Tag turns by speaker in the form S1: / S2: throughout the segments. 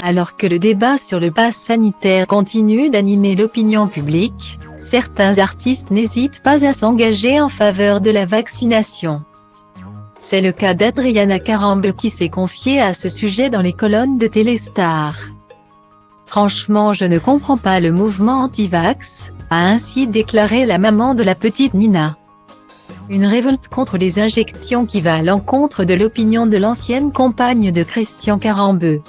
S1: Alors que le débat sur le pass sanitaire continue d'animer l'opinion publique, certains artistes n'hésitent pas à s'engager en faveur de la vaccination. C'est le cas d'Adriana Carambeu qui s'est confiée à ce sujet dans les colonnes de Téléstar. Franchement, je ne comprends pas le mouvement anti-vax, a ainsi déclaré la maman de la petite Nina. Une révolte contre les injections qui va à l'encontre de l'opinion de l'ancienne compagne de Christian Carambeu.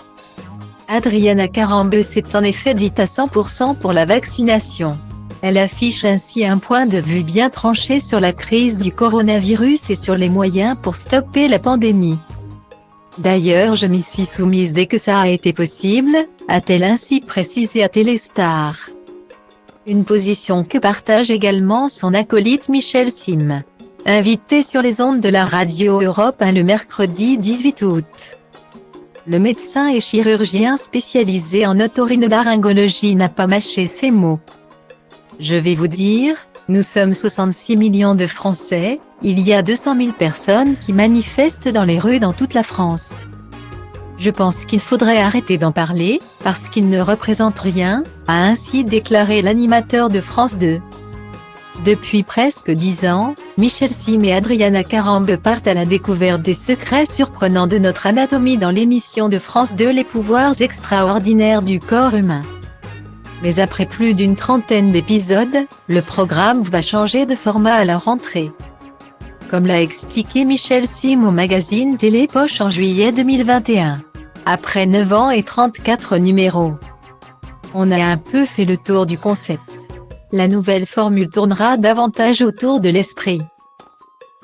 S1: Adriana Carambeu s'est en effet dite à 100% pour la vaccination. Elle affiche ainsi un point de vue bien tranché sur la crise du coronavirus et sur les moyens pour stopper la pandémie. D'ailleurs, je m'y suis soumise dès que ça a été possible, a-t-elle ainsi précisé à Téléstar. Une position que partage également son acolyte Michel Sim, invité sur les ondes de la radio Europe 1 le mercredi 18 août. Le médecin et chirurgien spécialisé en otorhinolaryngologie n'a pas mâché ses mots. Je vais vous dire, nous sommes 66 millions de Français, il y a 200 000 personnes qui manifestent dans les rues dans toute la France. Je pense qu'il faudrait arrêter d'en parler, parce qu'ils ne représentent rien, a ainsi déclaré l'animateur de France 2. Depuis presque 10 ans, Michel Sim et Adriana Carambeu partent à la découverte des secrets surprenants de notre anatomie dans l'émission de France 2 Les pouvoirs extraordinaires du corps humain. Mais après plus d'une trentaine d'épisodes, le programme va changer de format à la rentrée. Comme l'a expliqué Michel Sim au magazine Télépoche en juillet 2021. Après 9 ans et 34 numéros, on a un peu fait le tour du concept. La nouvelle formule tournera davantage autour de l'esprit.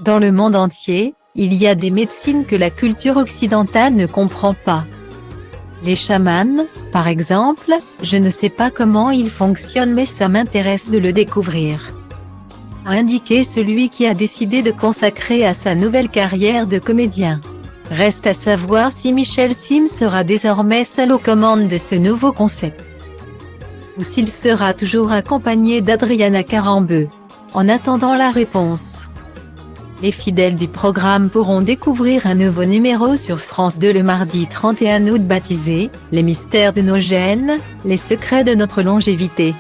S1: Dans le monde entier, il y a des médecines que la culture occidentale ne comprend pas. Les chamans, par exemple, je ne sais pas comment ils fonctionnent mais ça m'intéresse de le découvrir. A indiqué celui qui a décidé de consacrer à sa nouvelle carrière de comédien. Reste à savoir si Michel Sim sera désormais seul aux commandes de ce nouveau concept, ou s'il sera toujours accompagné d'Adriana Carambeu. En attendant la réponse, les fidèles du programme pourront découvrir un nouveau numéro sur France 2 le mardi 31 août baptisé « Les mystères de nos gènes, les secrets de notre longévité ».